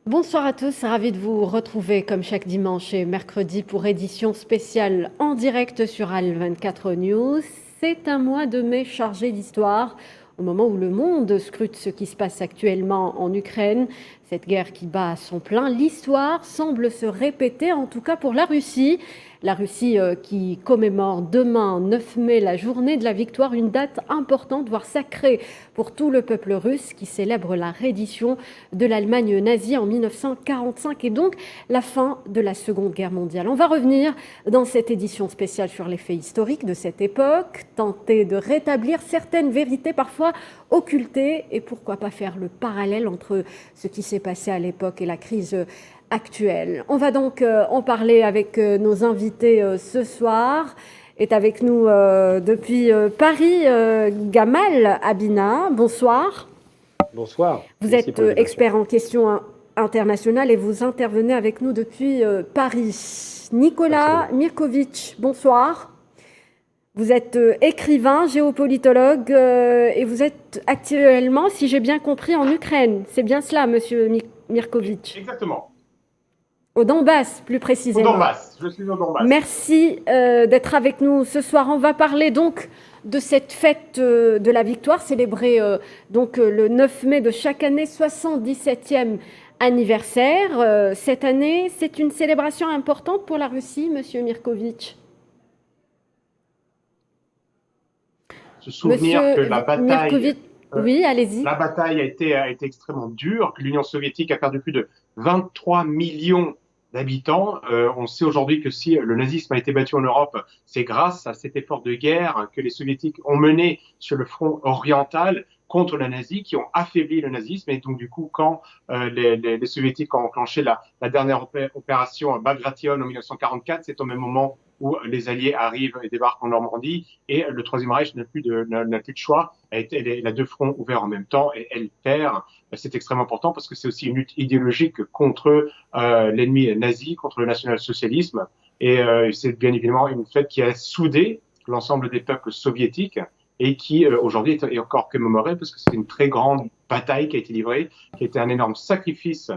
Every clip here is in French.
Bonsoir à tous, ravi de vous retrouver comme chaque dimanche et mercredi pour édition spéciale en direct sur AL24 News. C'est un mois de mai chargé d'histoire, au moment où le monde scrute ce qui se passe actuellement en Ukraine. Cette guerre qui bat à son plein, l'histoire semble se répéter, en tout cas pour la Russie. La Russie qui commémore demain, 9 mai, la journée de la victoire, une date importante, voire sacrée pour tout le peuple russe qui célèbre la reddition de l'Allemagne nazie en 1945 et donc la fin de la Seconde Guerre mondiale. On va revenir dans cette édition spéciale sur les faits historiques de cette époque, tenter de rétablir certaines vérités parfois occultées et pourquoi pas faire le parallèle entre ce qui s'est passé à l'époque et la crise actuelle. On va donc en parler avec nos invités ce soir. Est avec nous depuis Paris, Gamal Abina. Bonsoir. Bonsoir. Vous Merci êtes pour l'invitation. expert en questions internationales et vous intervenez avec nous depuis Paris. Nicolas Mirkovic, bonsoir. Vous êtes écrivain, géopolitologue et vous êtes actuellement, si j'ai bien compris, en Ukraine. C'est bien cela, monsieur Mirkovic? Exactement. Au Donbass, plus Au précisément. Donbass. Je suis au Donbass. Merci d'être avec nous ce soir. On va parler donc de cette fête de la victoire célébrée donc le 9 mai de chaque année, 77e anniversaire. Cette année, c'est une célébration importante pour la Russie, monsieur Mirkovic. Se souvenir Monsieur que la bataille, Mirkovic, oui, allez-y. la bataille a été extrêmement dure, que l'Union soviétique a perdu plus de 23 millions d'habitants. On sait aujourd'hui que si le nazisme a été battu en Europe, c'est grâce à cet effort de guerre que les soviétiques ont mené sur le front oriental contre la nazie, qui ont affaibli le nazisme. Et donc, du coup, quand les soviétiques ont enclenché la dernière opération Bagration en 1944, c'est au même moment où les Alliés arrivent et débarquent en Normandie, et le Troisième Reich n'a plus de choix. Elle a deux fronts ouverts en même temps, et elle perd. C'est extrêmement important parce que c'est aussi une lutte idéologique contre l'ennemi nazi, contre le national-socialisme. Et c'est bien évidemment une fête qui a soudé l'ensemble des peuples soviétiques et qui aujourd'hui est encore commémorée parce que c'est une très grande bataille qui a été livrée, qui a été un énorme sacrifice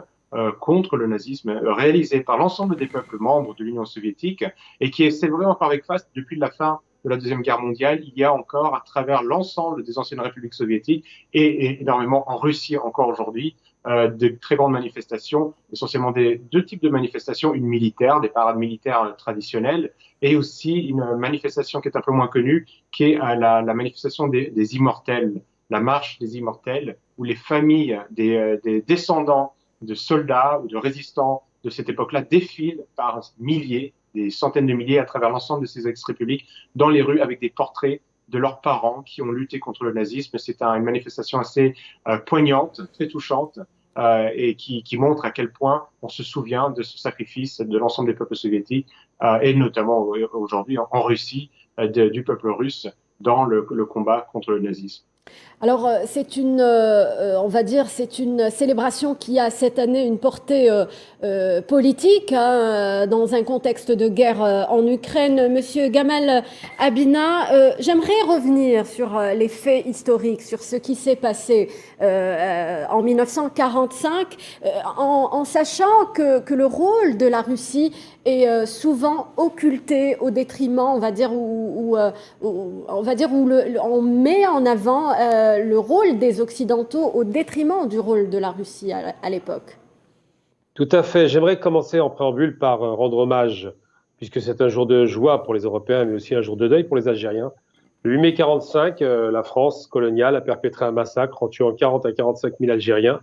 contre le nazisme réalisé par l'ensemble des peuples membres de l'Union soviétique et qui est célébré encore avec face depuis la fin de la Deuxième Guerre mondiale. Il y a encore à travers l'ensemble des anciennes républiques soviétiques et énormément en Russie encore aujourd'hui de très grandes manifestations, essentiellement deux types de manifestations, une militaire, des parades militaires traditionnelles, et aussi une manifestation qui est un peu moins connue, qui est la manifestation des immortels, la marche des immortels, où les familles des descendants de soldats ou de résistants de cette époque-là défilent par milliers, des centaines de milliers à travers l'ensemble de ces ex-républiques dans les rues avec des portraits de leurs parents qui ont lutté contre le nazisme. C'est une manifestation assez poignante, très touchante, et qui montre à quel point on se souvient de ce sacrifice de l'ensemble des peuples soviétiques, et notamment aujourd'hui en Russie, du peuple russe dans le combat contre le nazisme. Alors, c'est on va dire, c'est une célébration qui a cette année une portée politique hein, dans un contexte de guerre en Ukraine. Monsieur Gamal Abina, j'aimerais revenir sur les faits historiques, sur ce qui s'est passé en 1945, en sachant que le rôle de la Russie est souvent occulté au détriment, on va dire, où on met en avant le rôle des Occidentaux au détriment du rôle de la Russie à l'époque. Tout à fait. J'aimerais commencer en préambule par rendre hommage, puisque c'est un jour de joie pour les Européens, mais aussi un jour de deuil pour les Algériens. Le 8 mai 1945, la France coloniale a perpétré un massacre en tuant 40 à 45 000 Algériens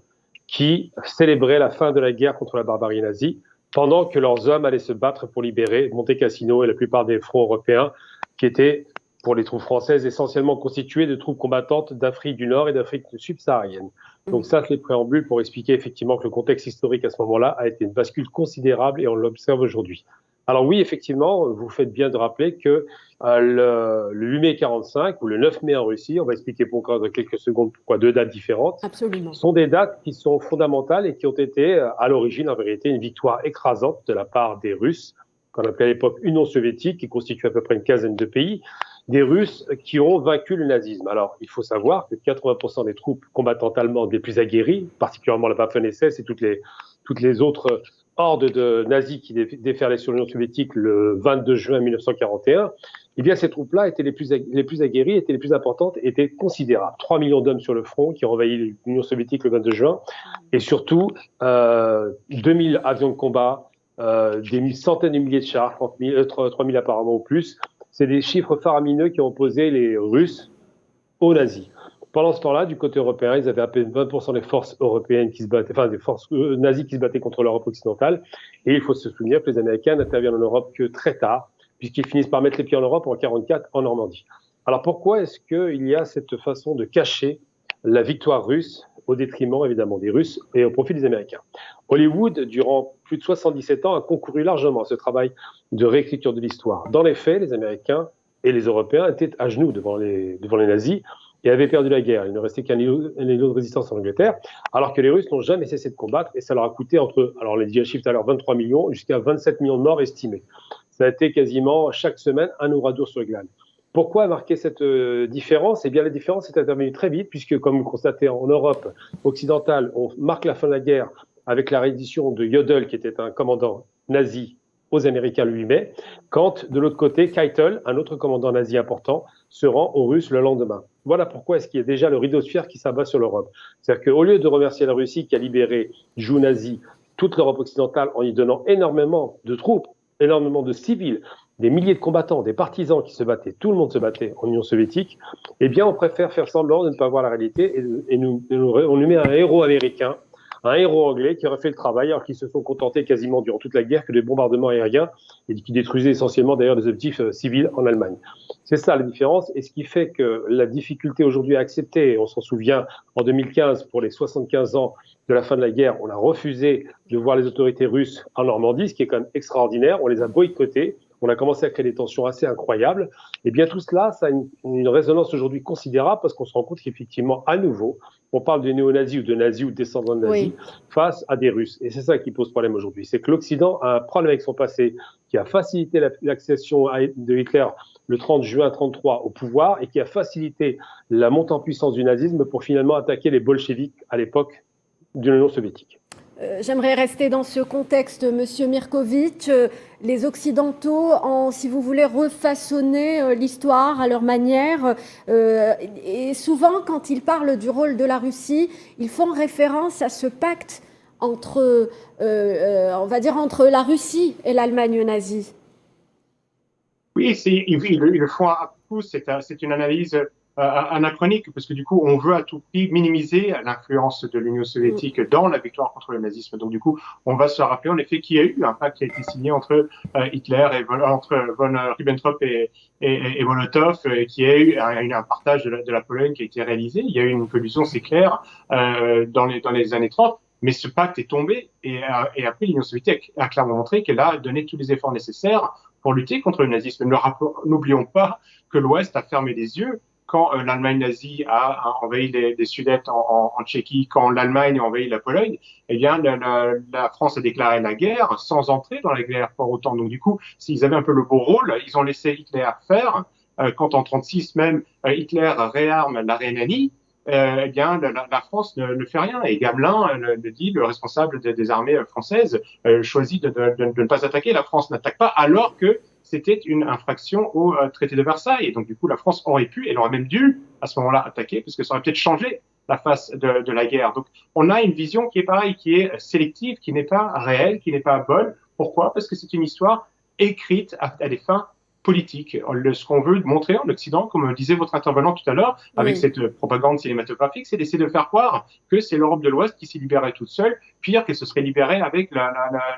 qui célébraient la fin de la guerre contre la barbarie nazie, pendant que leurs hommes allaient se battre pour libérer Monte Cassino et la plupart des fronts européens qui étaient, pour les troupes françaises, essentiellement constituées de troupes combattantes d'Afrique du Nord et d'Afrique subsaharienne. Donc ça, c'est les préambules pour expliquer effectivement que le contexte historique à ce moment-là a été une bascule considérable et on l'observe aujourd'hui. Alors oui, effectivement, vous faites bien de rappeler que le 8 mai 1945 ou le 9 mai en Russie, on va expliquer pourquoi dans quelques secondes pourquoi deux dates différentes, Absolument. sont des dates qui sont fondamentales et qui ont été à l'origine, en vérité, une victoire écrasante de la part des Russes, qu'on appelait à l'époque Union soviétique, qui constitue à peu près une quinzaine de pays, des Russes qui ont vaincu le nazisme. Alors, il faut savoir que 80% des troupes combattantes allemandes les plus aguerries, particulièrement la Waffen-SS et toutes les toutes les autres hordes de nazis qui déferlaient sur l'Union soviétique le 22 juin 1941, eh bien, ces troupes-là étaient les plus aguerries, étaient les plus importantes, étaient considérables. 3 millions d'hommes sur le front qui ont envahi l'Union soviétique le 22 juin, et surtout 2000 avions de combat, des centaines de milliers de chars, 3 000 apparemment ou plus. C'est des chiffres faramineux qui ont opposé les Russes aux nazis. Pendant ce temps-là, du côté européen, ils avaient à peine 20% des forces européennes qui se battaient, enfin des forces nazies qui se battaient contre l'Europe occidentale. Et il faut se souvenir que les Américains n'interviennent en Europe que très tard, puisqu'ils finissent par mettre les pieds en Europe en 1944 en Normandie. Alors pourquoi est-ce qu'il y a cette façon de cacher la victoire russe au détriment évidemment des Russes et au profit des Américains? Hollywood, durant plus de 77 ans, a concouru largement à ce travail de réécriture de l'histoire. Dans les faits, les Américains et les Européens étaient à genoux devant les nazis et avaient perdu la guerre. Il ne restait qu'un îlot de résistance en Angleterre, alors que les Russes n'ont jamais cessé de combattre et ça leur a coûté alors on l'a dit à chiffre tout à l'heure, 23 millions jusqu'à 27 millions de morts estimés. Ça a été quasiment chaque semaine un ouradour sur le glane. Pourquoi marquer cette différence? Eh bien, la différence est intervenue très vite, puisque, comme vous constatez, en Europe occidentale, on marque la fin de la guerre avec la reddition de Jodl, qui était un commandant nazi aux Américains le 8 mai, quand, de l'autre côté, Keitel, un autre commandant nazi important, se rend aux Russes le lendemain. Voilà pourquoi est-ce qu'il y a déjà le rideau de fer qui s'abat sur l'Europe. C'est-à-dire qu'au lieu de remercier la Russie qui a libéré, joug nazi, toute l'Europe occidentale en y donnant énormément de troupes, énormément de civils, des milliers de combattants, des partisans qui se battaient, tout le monde se battait en Union soviétique, eh bien on préfère faire semblant de ne pas voir la réalité et on nous met un héros américain, un héros anglais qui aurait fait le travail alors qu'ils se sont contentés quasiment durant toute la guerre que des bombardements aériens et qui détruisaient essentiellement d'ailleurs des objectifs civils en Allemagne. C'est ça la différence et ce qui fait que la difficulté aujourd'hui à accepter, on s'en souvient en 2015 pour les 75 ans de la fin de la guerre, on a refusé de voir les autorités russes en Normandie, ce qui est quand même extraordinaire, on les a boycottés. On a commencé à créer des tensions assez incroyables. Et bien tout cela, ça a une résonance aujourd'hui considérable parce qu'on se rend compte qu'effectivement, à nouveau, on parle de néo-nazis ou de nazis ou de descendants de nazis face à des Russes. Et c'est ça qui pose problème aujourd'hui. C'est que l'Occident a un problème avec son passé qui a facilité l'accession de Hitler le 30 juin 1933 au pouvoir et qui a facilité la montée en puissance du nazisme pour finalement attaquer les bolcheviks à l'époque de l'Union soviétique. J'aimerais rester dans ce contexte, Monsieur Mirkovitch. Les Occidentaux ont, si vous voulez, refaçonné l'histoire à leur manière. Et souvent, quand ils parlent du rôle de la Russie, ils font référence à ce pacte entre, on va dire, entre la Russie et l'Allemagne nazie. Oui, ils le font à coup. C'est une analyse anachronique, parce que du coup, on veut à tout prix minimiser l'influence de l'Union soviétique dans la victoire contre le nazisme. Donc du coup, on va se rappeler en effet qu'il y a eu un pacte qui a été signé entre Hitler et entre von Ribbentrop et Molotov, qui a eu un partage de la Pologne qui a été réalisé. Il y a eu une collusion, c'est clair, dans les années 30. Mais ce pacte est tombé et après l'Union soviétique a clairement montré qu'elle a donné tous les efforts nécessaires pour lutter contre le nazisme. N'oublions pas que l'Ouest a fermé les yeux quand l'Allemagne nazie a envahi les Sudètes en Tchéquie, quand l'Allemagne a envahi la Pologne. Eh bien, la France a déclaré la guerre sans entrer dans la guerre pour autant. Donc du coup, s'ils avaient un peu le beau rôle, ils ont laissé Hitler faire. Quand en 1936 même, Hitler réarme la Rhénanie, eh bien, la France ne fait rien. Et Gamelin le dit, le responsable des armées françaises choisit de ne pas attaquer. La France n'attaque pas, alors que c'était une infraction au traité de Versailles. Et donc, du coup, la France aurait pu, elle aurait même dû, à ce moment-là, attaquer, parce que ça aurait peut-être changé la face de la guerre. Donc, on a une vision qui est pareille, qui est sélective, qui n'est pas réelle, qui n'est pas bonne. Pourquoi? Parce que c'est une histoire écrite à des fins politique. Ce qu'on veut montrer en Occident, comme disait votre intervenant tout à l'heure, avec cette propagande cinématographique, c'est d'essayer de faire croire que c'est l'Europe de l'Ouest qui s'est libérée toute seule, pire qu'elle se serait libérée avec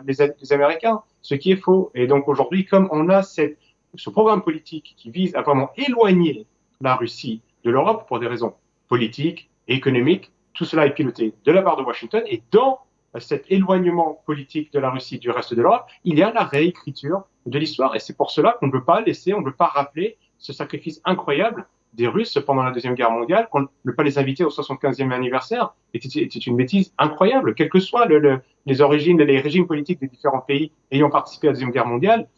les Américains, ce qui est faux. Et donc aujourd'hui, comme on a ce programme politique qui vise à vraiment éloigner la Russie de l'Europe pour des raisons politiques, économiques, tout cela est piloté de la part de Washington, et dans cet éloignement politique de la Russie du reste de l'Europe, il y a la réécriture de l'histoire. Et c'est pour cela qu'on ne peut pas laisser, on ne peut pas rappeler ce sacrifice incroyable des Russes pendant la Deuxième Guerre mondiale, qu'on ne peut pas les inviter au 75e anniversaire, était une bêtise incroyable. Quelles que soient les origines, les régimes politiques des différents pays ayant participé à la Deuxième Guerre mondiale,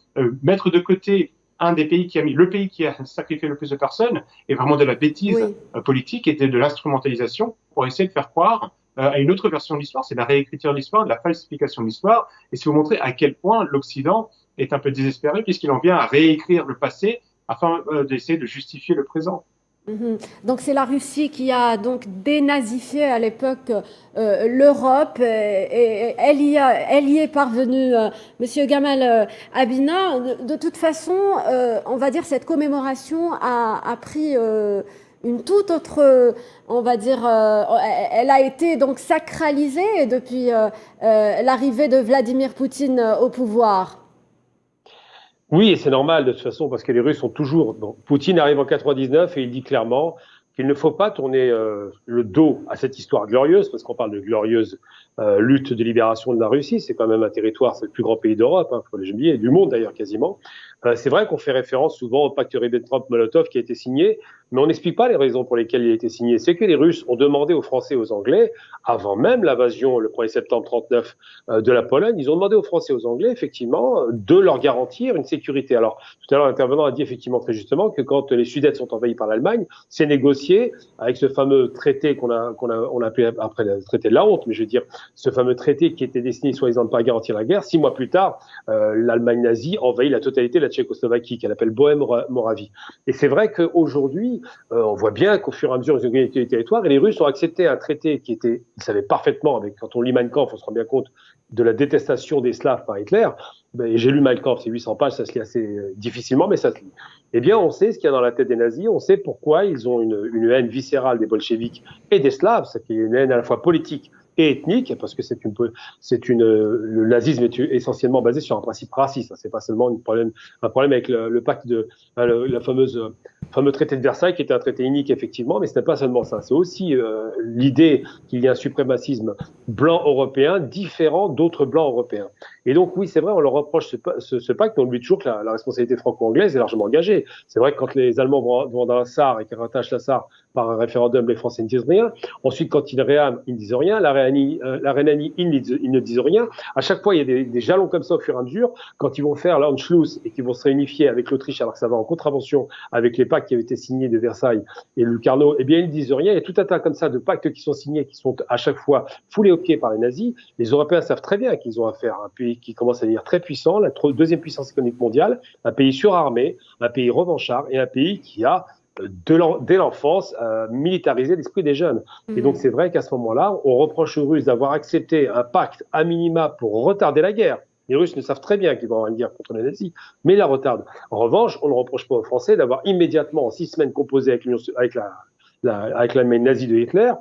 mettre de côté le pays qui a sacrifié le plus de personnes est vraiment de la bêtise politique et de l'instrumentalisation pour essayer de faire croire à une autre version de l'histoire, c'est la réécriture de l'histoire, de la falsification de l'histoire, et c'est vous montrer à quel point l'Occident est un peu désespéré puisqu'il en vient à réécrire le passé afin d'essayer de justifier le présent. Donc c'est la Russie qui a donc dénazifié à l'époque l'Europe et elle y est parvenue. Monsieur Gamal Abina, de toute façon, on va dire cette commémoration a pris une toute autre, on va dire, elle a été donc sacralisée depuis l'arrivée de Vladimir Poutine au pouvoir. Oui, et c'est normal de toute façon, parce que les Russes sont toujours... Bon, Poutine arrive en 99 et il dit clairement qu'il ne faut pas tourner le dos à cette histoire glorieuse, parce qu'on parle de glorieuse lutte de libération de la Russie, c'est quand même un territoire, c'est le plus grand pays d'Europe, hein, faut les oublier, et du monde d'ailleurs quasiment. C'est vrai qu'on fait référence souvent au pacte Ribbentrop-Molotov qui a été signé, mais on n'explique pas les raisons pour lesquelles il a été signé. C'est que les Russes ont demandé aux Français et aux Anglais, avant même l'invasion le 1er septembre 1939 de la Pologne, ils ont demandé aux Français et aux Anglais, effectivement, de leur garantir une sécurité. Alors, tout à l'heure, l'intervenant a dit effectivement très justement que quand les Sudètes sont envahis par l'Allemagne, c'est négocié avec ce fameux traité qu'on a appelé après le traité de la honte, mais je veux dire, ce fameux traité qui était destiné soi-disant de ne pas garantir la guerre. 6 mois plus tard, l'Allemagne nazie envahit la totalité de la Tchécoslovaquie, qu'elle appelle Bohème-Moravie. Et c'est vrai qu'aujourd'hui, on voit bien qu'au fur et à mesure, ils ont gagné les territoires, et les Russes ont accepté un traité qui était, ils savaient parfaitement, avec, quand on lit Mein Kampf, on se rend bien compte de la détestation des Slaves par Hitler. Ben, j'ai lu Mein Kampf, c'est 800 pages, ça se lit assez difficilement, mais ça se lit. Eh bien, on sait ce qu'il y a dans la tête des nazis, on sait pourquoi ils ont une haine viscérale des bolcheviks et des Slaves, c'est qu'il y a une haine à la fois politique et ethnique, parce que le nazisme est essentiellement basé sur un principe raciste. C'est pas seulement un problème avec le pacte fameux traité de Versailles, qui était un traité unique effectivement, mais ce n'est pas seulement ça. C'est aussi l'idée qu'il y a un suprémacisme blanc européen différent d'autres blancs européens. Et donc oui, c'est vrai, on leur reproche ce pacte, mais on oublie toujours que la responsabilité franco-anglaise est largement engagée. C'est vrai que quand les Allemands vont dans la Sarre et qu'ils rattachent la Sarre par un référendum, les Français ne disent rien. Ensuite, quand ils réament, ils ne disent rien. La Rhénanie, ils ne disent rien. À chaque fois, il y a des jalons comme ça au fur et à mesure. Quand ils vont faire l'Anschluss et qu'ils vont se réunifier avec l'Autriche, alors que ça va en contravention avec les pactes qui avaient été signés de Versailles et Lucarno, eh bien, ils ne disent rien. Il y a tout un tas comme ça de pactes qui sont signés, qui sont à chaque fois foulés aux pieds par les nazis. Les Européens savent très bien qu'ils ont affaire à un pays qui commence à devenir très puissant, la deuxième puissance économique mondiale, un pays surarmé, un pays revanchard et un pays qui a dès l'enfance, militariser l'esprit des jeunes. Et donc, c'est vrai qu'à ce moment-là, on reproche aux Russes d'avoir accepté un pacte à minima pour retarder la guerre. Les Russes ne savent très bien qu'ils vont avoir une guerre contre les nazis, mais ils la retardent. En revanche, on ne reproche pas aux Français d'avoir immédiatement, en 6 semaines, composé avec l'Allemagne nazie de Hitler.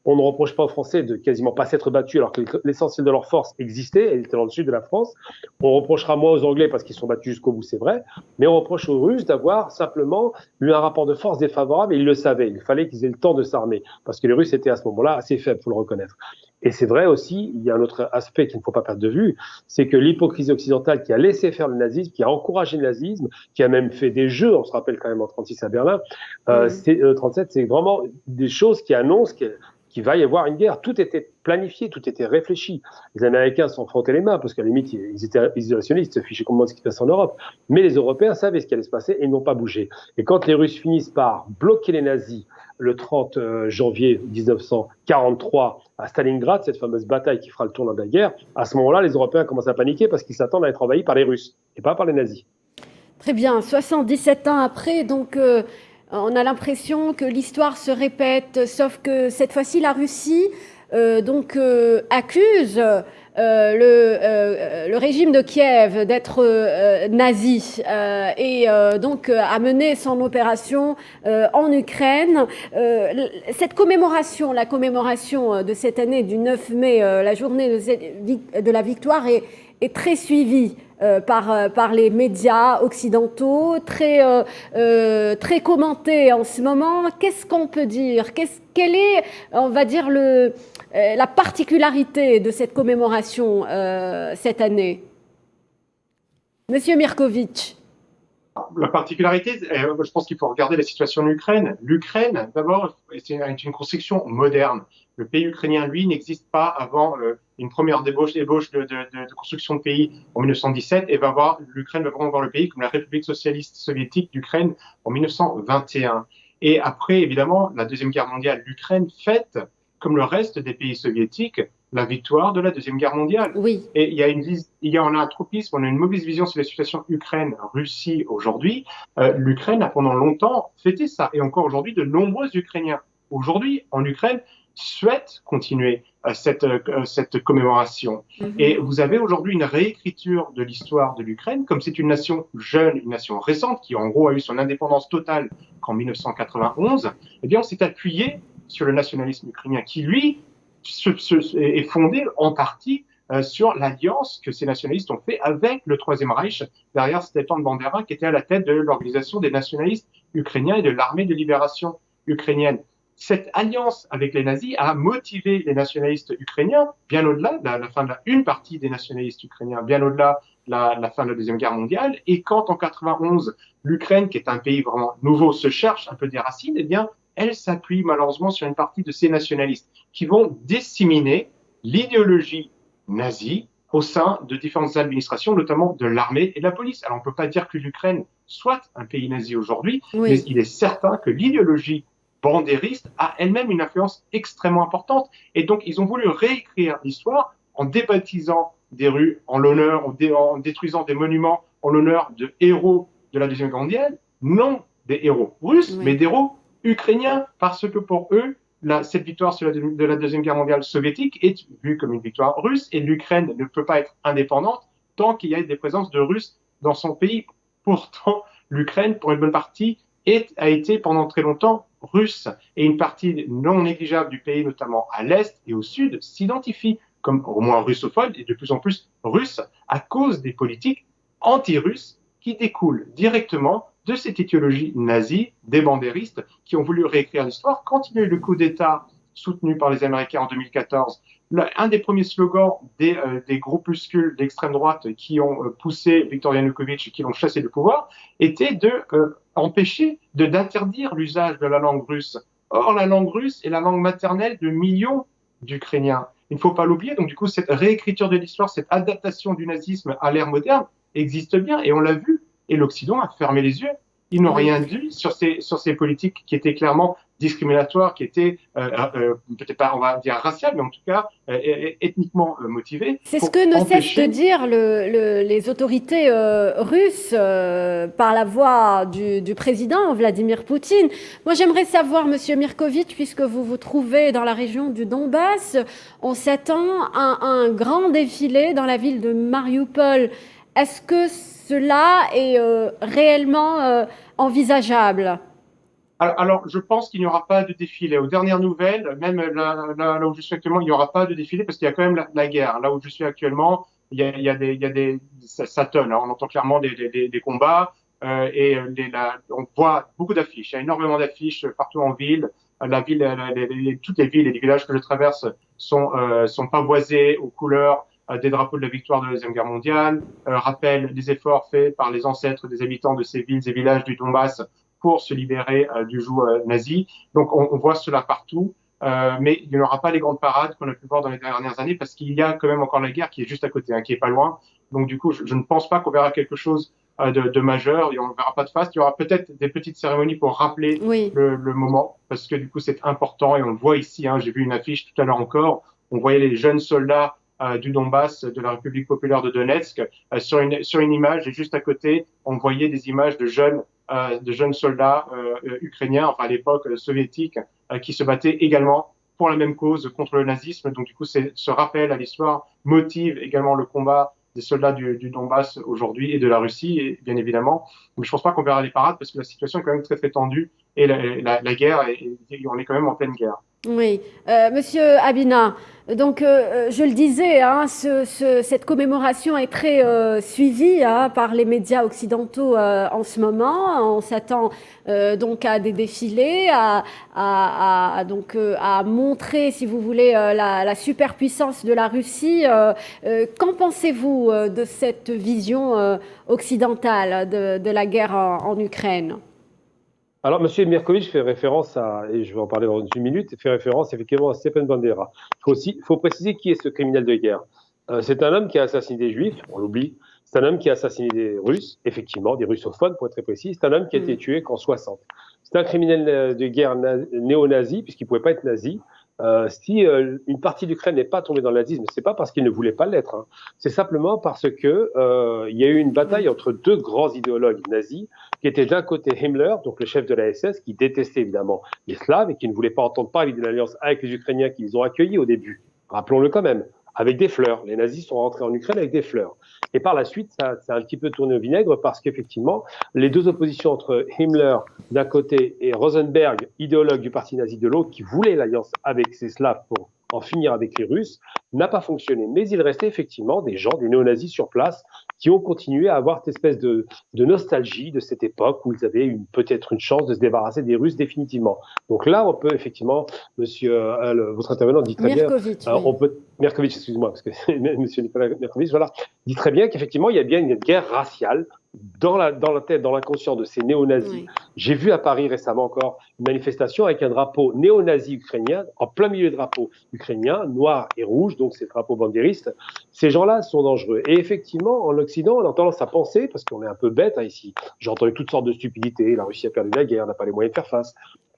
On ne reproche pas aux Français de quasiment pas s'être battus alors que l'essentiel de leur force existait, elle était dans le sud de la France. On reprochera moins aux Anglais parce qu'ils sont battus jusqu'au bout, c'est vrai, mais on reproche aux Russes d'avoir simplement eu un rapport de force défavorable et ils le savaient. Il fallait qu'ils aient le temps de s'armer parce que les Russes étaient à ce moment-là assez faibles, il faut le reconnaître. Et c'est vrai aussi, il y a un autre aspect qu'il ne faut pas perdre de vue, c'est que l'hypocrisie occidentale qui a laissé faire le nazisme, qui a encouragé le nazisme, qui a même fait des jeux, on se rappelle quand même en 36 à Berlin, 37, c'est vraiment des choses qui annoncent qu'il va y avoir une guerre. Tout était planifié, tout était réfléchi. Les Américains se sont frottés les mains parce qu'à la limite, ils étaient isolationnistes, ils se fichaient complètement de ce qui se passe en Europe. Mais les Européens savaient ce qui allait se passer et n'ont pas bougé. Et quand les Russes finissent par bloquer les nazis le 30 janvier 1943 à Stalingrad, cette fameuse bataille qui fera le tournant de la guerre, à ce moment-là, les Européens commencent à paniquer parce qu'ils s'attendent à être envahis par les Russes et pas par les nazis. Très bien, 77 ans après, donc on a l'impression que l'histoire se répète, sauf que cette fois-ci, la Russie accuse le régime de Kiev d'être nazi et donc a mené son opération en Ukraine. Cette commémoration, la commémoration de cette année du 9 mai, la journée de la victoire, est très suivie par les médias occidentaux, très commentés en ce moment. Qu'est-ce qu'on peut dire? Quelle est, on va dire, la particularité de cette commémoration cette année? Monsieur Mirkovitch. La particularité, je pense qu'il faut regarder la situation en Ukraine. L'Ukraine, d'abord, c'est une construction moderne. Le pays ukrainien, lui, n'existe pas avant une première débauche de construction de pays en 1917 et l'Ukraine va vraiment voir le pays comme la République socialiste soviétique d'Ukraine en 1921. Et après, évidemment, la Deuxième Guerre mondiale, l'Ukraine fête comme le reste des pays soviétiques, la victoire de la Deuxième Guerre mondiale. Oui. Et on a un tropisme, on a une mauvaise vision sur la situation Ukraine-Russie aujourd'hui. L'Ukraine a pendant longtemps fêté ça. Et encore aujourd'hui, de nombreux Ukrainiens, aujourd'hui, en Ukraine, souhaitent continuer cette commémoration. Et vous avez aujourd'hui une réécriture de l'histoire de l'Ukraine, comme c'est une nation jeune, une nation récente, qui en gros a eu son indépendance totale qu'en 1991, eh bien on s'est appuyé sur le nationalisme ukrainien, qui lui est fondé en partie sur l'alliance que ces nationalistes ont fait avec le Troisième Reich, derrière Stepan Bandera, qui était à la tête de l'organisation des nationalistes ukrainiens et de l'armée de libération ukrainienne. Cette alliance avec les nazis a motivé les nationalistes ukrainiens, bien au-delà de la fin une partie des nationalistes ukrainiens, bien au-delà de la fin de la Deuxième Guerre mondiale. Et quand en 91, l'Ukraine, qui est un pays vraiment nouveau, se cherche un peu des racines, eh bien, elle s'appuie malheureusement sur une partie de ces nationalistes qui vont disséminer l'idéologie nazie au sein de différentes administrations, notamment de l'armée et de la police. Alors on ne peut pas dire que l'Ukraine soit un pays nazi aujourd'hui, mais il est certain que l'idéologie bandériste a elle-même une influence extrêmement importante. Et donc, ils ont voulu réécrire l'histoire en débaptisant des rues en l'honneur, en détruisant des monuments en l'honneur de héros de la Deuxième Guerre mondiale, non des héros russes, mais des héros ukrainiens, parce que pour eux, cette victoire de la Deuxième Guerre mondiale soviétique est vue comme une victoire russe, et l'Ukraine ne peut pas être indépendante tant qu'il y a des présences de Russes dans son pays. Pourtant, l'Ukraine, pour une bonne partie, a été pendant très longtemps russe, et une partie non négligeable du pays, notamment à l'est et au sud, s'identifie comme au moins russophone et de plus en plus russe à cause des politiques anti-russes qui découlent directement de cette idéologie nazie des bandéristes qui ont voulu réécrire l'histoire. Quand il y a eu le coup d'État soutenu par les Américains en 2014, un des premiers slogans des groupuscules d'extrême droite qui ont poussé Viktor Yanukovych, qui l'ont chassé du pouvoir, était de empêcher, d'interdire l'usage de la langue russe. Or, la langue russe est la langue maternelle de millions d'Ukrainiens. Il ne faut pas l'oublier. Donc, du coup, cette réécriture de l'histoire, cette adaptation du nazisme à l'ère moderne existe bien, et on l'a vu. Et l'Occident a fermé les yeux. Ils n'ont rien dit sur ces politiques qui étaient clairement discriminatoires, qui étaient peut-être pas, on va dire, raciales, mais en tout cas ethniquement motivées. C'est ce que ne cessent de dire les autorités russes par la voix du président Vladimir Poutine. Moi, j'aimerais savoir, Monsieur Mirkovitch, puisque vous vous trouvez dans la région du Donbass, on s'attend à un grand défilé dans la ville de Mariupol. Est-ce que cela est réellement envisageable? Alors, je pense qu'il n'y aura pas de défilé. Aux dernières nouvelles, même là où je suis actuellement, il n'y aura pas de défilé parce qu'il y a quand même la guerre. Là où je suis actuellement, ça tonne. Hein. On entend clairement des combats on voit beaucoup d'affiches. Il y a énormément d'affiches partout en ville. Toutes les villes et les villages que je traverse sont pavoisés aux couleurs des drapeaux de la victoire de la Deuxième Guerre mondiale, rappellent les efforts faits par les ancêtres des habitants de ces villes et villages du Donbass pour se libérer du joug nazi. Donc on voit cela partout, mais il n'y aura pas les grandes parades qu'on a pu voir dans les dernières années parce qu'il y a quand même encore la guerre qui est juste à côté, qui est pas loin. Donc du coup, je ne pense pas qu'on verra quelque chose de majeur et on ne verra pas de faste. Il y aura peut-être des petites cérémonies pour rappeler le moment parce que du coup c'est important et on le voit ici. J'ai vu une affiche tout à l'heure encore. On voyait les jeunes soldats du Donbass, de la République populaire de Donetsk, sur une image, et juste à côté, on voyait des images de jeunes soldats ukrainiens, enfin à l'époque soviétique, qui se battaient également pour la même cause contre le nazisme. Donc du coup, ce rappel à l'histoire motive également le combat des soldats du Donbass aujourd'hui et de la Russie, et bien évidemment. Mais je pense pas qu'on verra des parades parce que la situation est quand même très très tendue et la guerre, on est quand même en pleine guerre. Oui, Monsieur Habina, donc je le disais, cette commémoration est très suivie par les médias occidentaux en ce moment. On s'attend donc à des défilés, à montrer, si vous voulez, la superpuissance de la Russie. Qu'en pensez-vous de cette vision occidentale de la guerre en Ukraine ? Alors, M. Mirkovitch fait référence et je vais en parler dans une minute, fait référence effectivement à Stepan Bandera. Il faut préciser qui est ce criminel de guerre. C'est un homme qui a assassiné des Juifs, on l'oublie. C'est un homme qui a assassiné des Russes, effectivement, des russophones pour être très précis. C'est un homme qui a été tué qu'en 60. C'est un criminel de guerre néo-nazi, puisqu'il ne pouvait pas être nazi. si une partie de l'Ukraine n'est pas tombée dans le nazisme, c'est pas parce qu'ils ne voulaient pas l'être. Hein. C'est simplement parce que il y a eu une bataille entre deux grands idéologues nazis, qui étaient d'un côté Himmler, donc le chef de la SS, qui détestait évidemment les Slaves et qui ne voulait pas entendre parler d'une alliance avec les Ukrainiens qui les ont accueillis au début. Rappelons-le quand même, avec des fleurs. Les nazis sont rentrés en Ukraine avec des fleurs. Et par la suite, ça a un petit peu tourné au vinaigre parce qu'effectivement, les deux oppositions entre Himmler d'un côté et Rosenberg, idéologue du parti nazi de l'autre, qui voulait l'alliance avec ces Slaves pour en finir avec les Russes, n'a pas fonctionné. Mais il restait effectivement des gens, des néo-nazis sur place, qui ont continué à avoir cette espèce de nostalgie de cette époque où ils avaient peut-être une chance de se débarrasser des Russes définitivement. Donc là, on peut effectivement, monsieur, votre intervenant dit très bien, on peut, Merkovitch, excuse-moi, parce que monsieur Nicolas Merkovitch, voilà, dit très bien qu'effectivement, il y a bien une guerre raciale dans la tête, dans l'inconscient de ces néo-nazis. Oui. J'ai vu à Paris récemment encore une manifestation avec un drapeau néo-nazi ukrainien, en plein milieu du drapeau ukrainien, noir et rouge, donc c'est le drapeau bandériste. Ces gens-là sont dangereux. Et effectivement, en Occident, on a tendance à penser, parce qu'on est un peu bête hein, ici, j'ai entendu toutes sortes de stupidités, la Russie a perdu la guerre, n'a pas les moyens de faire face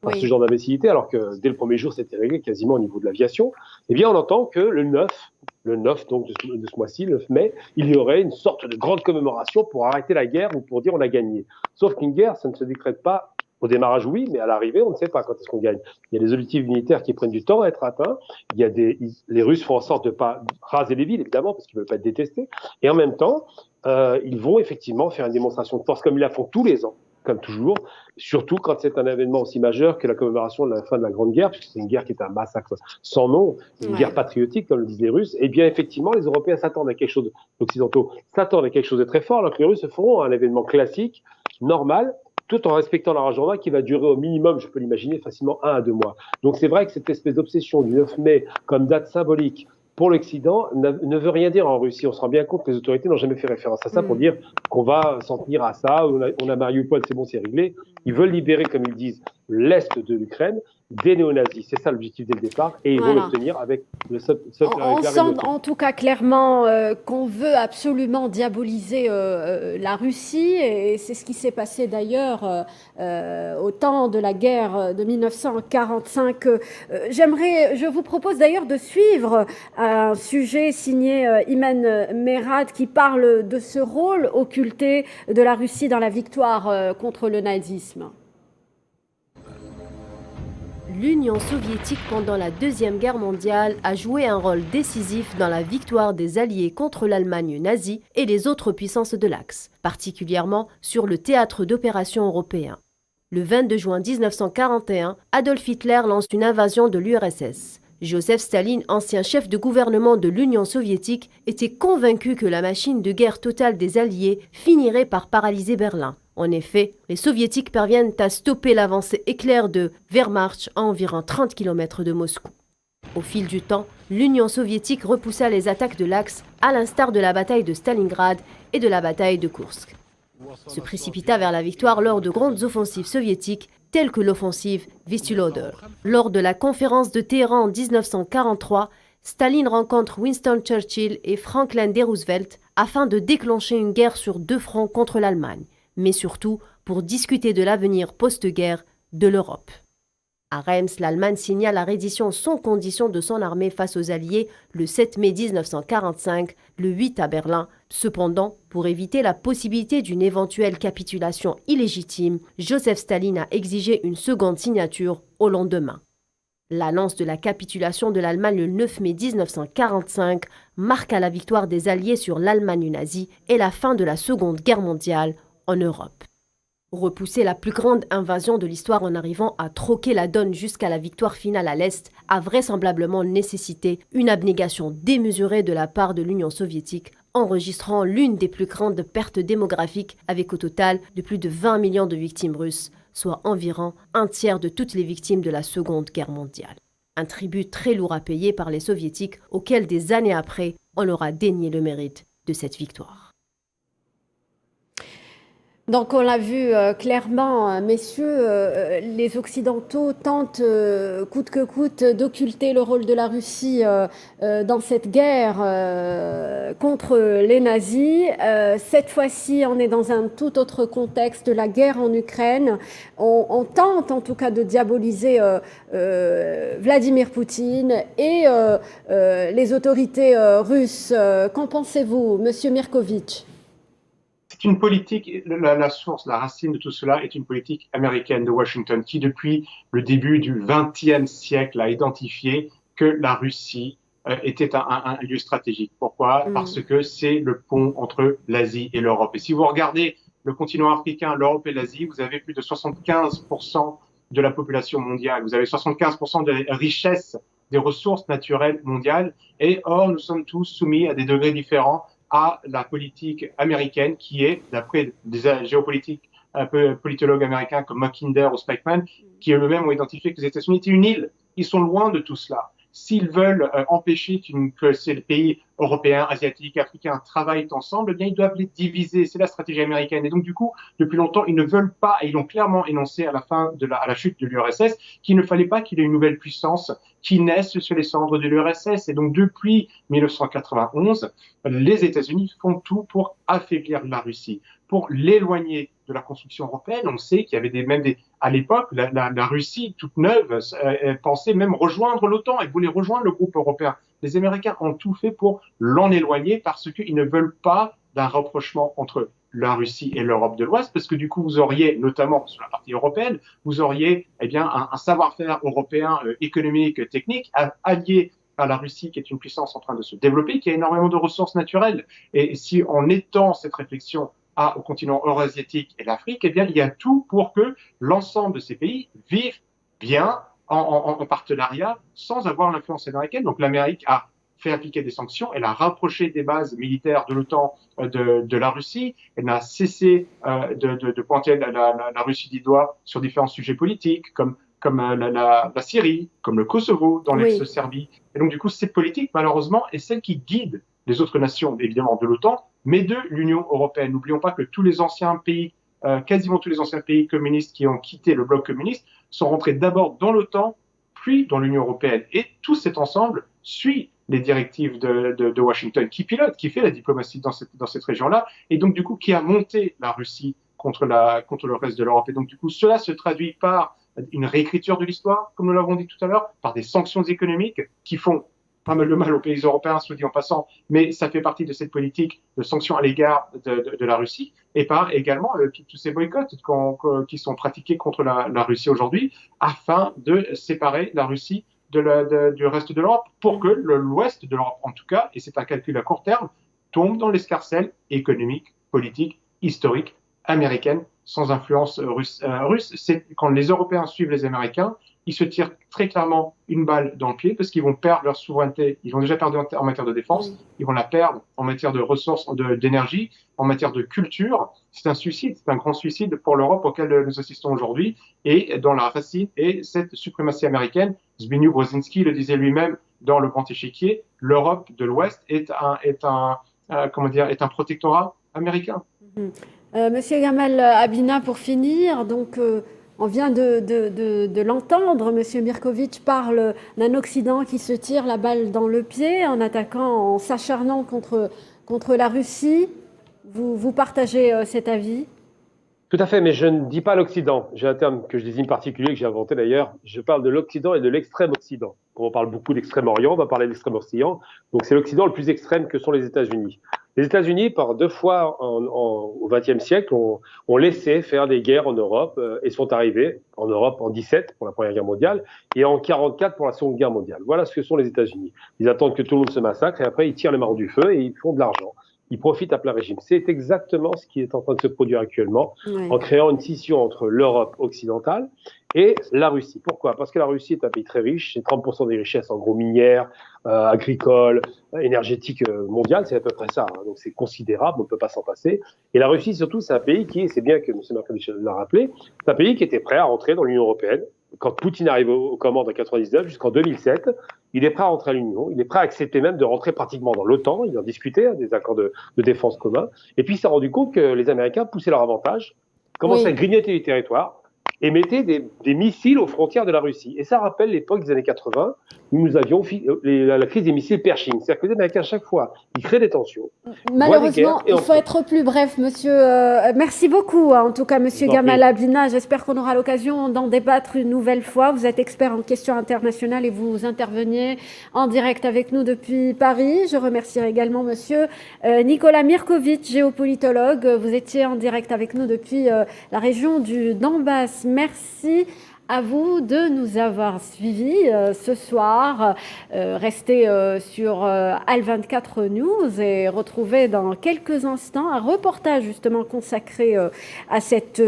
à ce genre d'imbécilité, alors que dès le premier jour, c'était réglé quasiment au niveau de l'aviation. Eh bien, on entend que le 9 donc de ce mois-ci, le 9 mai, il y aurait une sorte de grande commémoration pour arrêter la guerre ou pour dire on a gagné. Sauf qu'une guerre, ça ne se décrète pas au démarrage, oui, mais à l'arrivée, on ne sait pas quand est-ce qu'on gagne. Il y a des objectifs militaires qui prennent du temps à être atteints. Les Russes font en sorte de ne pas raser les villes, évidemment, parce qu'ils ne veulent pas être détestés. Et en même temps, ils vont effectivement faire une démonstration de force comme ils la font tous les ans, comme toujours, surtout quand c'est un événement aussi majeur que la commémoration de la fin de la Grande Guerre, puisque c'est une guerre qui est un massacre sans nom, une guerre patriotique, comme le disent les Russes. Et bien, effectivement, les Européens s'attendent à quelque chose, l'Occidentaux s'attendent à quelque chose de très fort, alors que les Russes feront un événement classique, normal, tout en respectant leur agenda qui va durer au minimum, je peux l'imaginer, facilement 1 à 2 mois. Donc c'est vrai que cette espèce d'obsession du 9 mai comme date symbolique pour l'Occident ne veut rien dire en Russie. On se rend bien compte que les autorités n'ont jamais fait référence à ça pour dire qu'on va s'en tenir à ça, on a Mariupol, c'est bon, c'est réglé. Ils veulent libérer, comme ils disent, l'Est de l'Ukraine des néo-nazis. C'est ça l'objectif dès le départ et ils vont l'obtenir avec le On sent en tout cas clairement qu'on veut absolument diaboliser la Russie et c'est ce qui s'est passé d'ailleurs au temps de la guerre de 1945. Je vous propose d'ailleurs de suivre un sujet signé Iman Merad qui parle de ce rôle occulté de la Russie dans la victoire contre le nazisme. L'Union soviétique pendant la Deuxième Guerre mondiale a joué un rôle décisif dans la victoire des Alliés contre l'Allemagne nazie et les autres puissances de l'Axe, particulièrement sur le théâtre d'opérations européen. Le 22 juin 1941, Adolf Hitler lance une invasion de l'URSS. Joseph Staline, ancien chef de gouvernement de l'Union soviétique, était convaincu que la machine de guerre totale des Alliés finirait par paralyser Berlin. En effet, les Soviétiques parviennent à stopper l'avancée éclair de Wehrmacht à environ 30 km de Moscou. Au fil du temps, l'Union soviétique repoussa les attaques de l'Axe, à l'instar de la bataille de Stalingrad et de la bataille de Koursk. Se précipita vers la victoire lors de grandes offensives soviétiques, telles que l'offensive Vistula-Oder. Lors de la conférence de Téhéran en 1943, Staline rencontre Winston Churchill et Franklin D. Roosevelt afin de déclencher une guerre sur 2 fronts contre l'Allemagne, mais surtout pour discuter de l'avenir post-guerre de l'Europe. À Reims, l'Allemagne signa la reddition sans condition de son armée face aux Alliés le 7 mai 1945, le 8 à Berlin. Cependant, pour éviter la possibilité d'une éventuelle capitulation illégitime, Joseph Staline a exigé une seconde signature au lendemain. L'annonce de la capitulation de l'Allemagne le 9 mai 1945 marqua la victoire des Alliés sur l'Allemagne nazie et la fin de la Seconde Guerre mondiale en Europe. Repousser la plus grande invasion de l'histoire en arrivant à troquer la donne jusqu'à la victoire finale à l'Est a vraisemblablement nécessité une abnégation démesurée de la part de l'Union soviétique, enregistrant l'une des plus grandes pertes démographiques avec au total de plus de 20 millions de victimes russes, soit environ un tiers de toutes les victimes de la Seconde Guerre mondiale. Un tribut très lourd à payer par les soviétiques auquel des années après, on leur a dénié le mérite de cette victoire. Donc on l'a vu clairement, messieurs, les Occidentaux tentent coûte que coûte d'occulter le rôle de la Russie dans cette guerre contre les nazis. Cette fois-ci, on est dans un tout autre contexte, la guerre en Ukraine. On tente en tout cas de diaboliser Vladimir Poutine et les autorités russes. Qu'en pensez-vous, Monsieur Mirkovitch? C'est une politique, la source, la racine de tout cela est une politique américaine de Washington qui, depuis le début du XXe siècle, a identifié que la Russie était un lieu stratégique. Pourquoi? Parce que c'est le pont entre l'Asie et l'Europe. Et si vous regardez le continent africain, l'Europe et l'Asie, vous avez plus de 75% de la population mondiale. Vous avez 75% de la richesse des ressources naturelles mondiales. Et or, nous sommes tous soumis à des degrés différents à la politique américaine qui est, d'après des géopolitiques un peu politologues américains comme Mackinder ou Spikeman, qui eux-mêmes ont identifié que les États-Unis étaient une île. Ils sont loin de tout cela. S'ils veulent empêcher que ces pays européens, asiatiques, africains travaillent ensemble, eh bien, ils doivent les diviser. C'est la stratégie américaine. Et donc, du coup, depuis longtemps, ils ne veulent pas, et ils l'ont clairement énoncé à la fin à la chute de l'URSS, qu'il ne fallait pas qu'il y ait une nouvelle puissance qui naisse sur les cendres de l'URSS. Et donc, depuis 1991, les États-Unis font tout pour affaiblir la Russie, pour l'éloigner de la construction européenne. On sait qu'il y avait à l'époque, la Russie toute neuve pensait même rejoindre l'OTAN et voulait rejoindre le groupe européen. Les Américains ont tout fait pour l'en éloigner parce qu'ils ne veulent pas d'un rapprochement entre la Russie et l'Europe de l'Ouest, parce que du coup, vous auriez, notamment sur la partie européenne, vous auriez eh bien, un savoir-faire européen économique, technique, allié à la Russie, qui est une puissance en train de se développer, qui a énormément de ressources naturelles. Et si on étend cette réflexion au continent eurasiatique et l'Afrique, eh bien, il y a tout pour que l'ensemble de ces pays vivent bien en partenariat sans avoir l'influence américaine. Donc l'Amérique a fait appliquer des sanctions, elle a rapproché des bases militaires de l'OTAN de la Russie, elle n'a cessé de pointer la Russie du doigt sur différents sujets politiques comme la Syrie, comme le Kosovo dans l'ex-Serbie. Et donc du coup, cette politique, malheureusement, est celle qui guide les autres nations, évidemment, de l'OTAN, mais de l'Union européenne. N'oublions pas que tous les anciens pays, quasiment tous les anciens pays communistes qui ont quitté le bloc communiste sont rentrés d'abord dans l'OTAN, puis dans l'Union européenne. Et tout cet ensemble suit les directives de Washington, qui pilote, qui fait la diplomatie dans cette région-là, et donc du coup qui a monté la Russie contre le reste de l'Europe. Et donc du coup, cela se traduit par une réécriture de l'histoire, comme nous l'avons dit tout à l'heure, par des sanctions économiques qui font pas mal de mal aux pays européens, soit dit en passant, mais ça fait partie de cette politique de sanctions à l'égard de la Russie, et par également tous ces boycotts qui sont pratiqués contre la Russie aujourd'hui, afin de séparer la Russie du reste de l'Europe, pour que l'ouest de l'Europe, en tout cas, et c'est un calcul à court terme, tombe dans l'escarcelle économique, politique, historique, américaine, sans influence russe. C'est quand les Européens suivent les Américains, ils se tirent très clairement une balle dans le pied parce qu'ils vont perdre leur souveraineté. Ils ont déjà perdu en matière de défense, ils vont la perdre en matière de ressources, d'énergie, en matière de culture. C'est un suicide, c'est un grand suicide pour l'Europe auquel nous assistons aujourd'hui. Et dans la racine est cette suprématie américaine. Zbigniew Brzezinski le disait lui-même dans Le Grand Échiquier, l'Europe de l'Ouest est un protectorat américain. Monsieur Gamal Abina, pour finir, donc on vient de l'entendre, Monsieur Mirkovitch parle d'un Occident qui se tire la balle dans le pied en attaquant, en s'acharnant contre la Russie. Vous partagez cet avis? Tout à fait, mais je ne dis pas l'Occident. J'ai un terme que je désigne particulier, que j'ai inventé d'ailleurs. Je parle de l'Occident et de l'extrême Occident. Quand on parle beaucoup d'Extrême-Orient, on va parler de l'extrême Occident. Donc c'est l'Occident le plus extrême que sont les États-Unis. Les États-Unis, par deux fois au XXe siècle, ont laissé faire des guerres en Europe et sont arrivés en Europe en 17 pour la Première Guerre mondiale et en 44 pour la Seconde Guerre mondiale. Voilà ce que sont les États-Unis. Ils attendent que tout le monde se massacre et après ils tirent les marrons du feu et ils font de l'argent. Ils profitent à plein régime. C'est exactement ce qui est en train de se produire actuellement en créant une scission entre l'Europe occidentale et la Russie. Pourquoi? Parce que la Russie est un pays très riche, c'est 30% des richesses en gros minières, agricoles, énergétiques mondiales, c'est à peu près ça. Hein. Donc c'est considérable, on ne peut pas s'en passer. Et la Russie surtout, c'est un pays c'est bien que M. Markovitch l'a rappelé, c'est un pays qui était prêt à rentrer dans l'Union européenne quand Poutine arrive aux commandes en 99 jusqu'en 2007, il est prêt à rentrer à l'Union, il est prêt à accepter même de rentrer pratiquement dans l'OTAN, il en discutait, des accords de défense communs, et puis il s'est rendu compte que les Américains poussaient leur avantage, commençaient à grignoter les territoires, et mettaient des missiles aux frontières de la Russie. Et ça rappelle l'époque des années 80, où nous avions la crise des missiles Pershing. C'est-à-dire que les Américains, à chaque fois, ils créent des tensions. Malheureusement, il faut être plus bref, monsieur. Merci beaucoup, en tout cas, monsieur Gamal Abdina. J'espère qu'on aura l'occasion d'en débattre une nouvelle fois. Vous êtes expert en questions internationales et vous interveniez en direct avec nous depuis Paris. Je remercierai également monsieur Nicolas Mirkovic, géopolitologue. Vous étiez en direct avec nous depuis la région du Donbass. Merci à vous de nous avoir suivis ce soir. Restez sur Al24 News et retrouvez dans quelques instants un reportage justement consacré à cette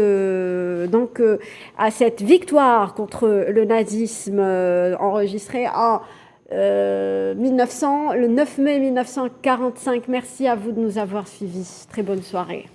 victoire contre le nazisme enregistrée en le 9 mai 1945. Merci à vous de nous avoir suivis. Très bonne soirée.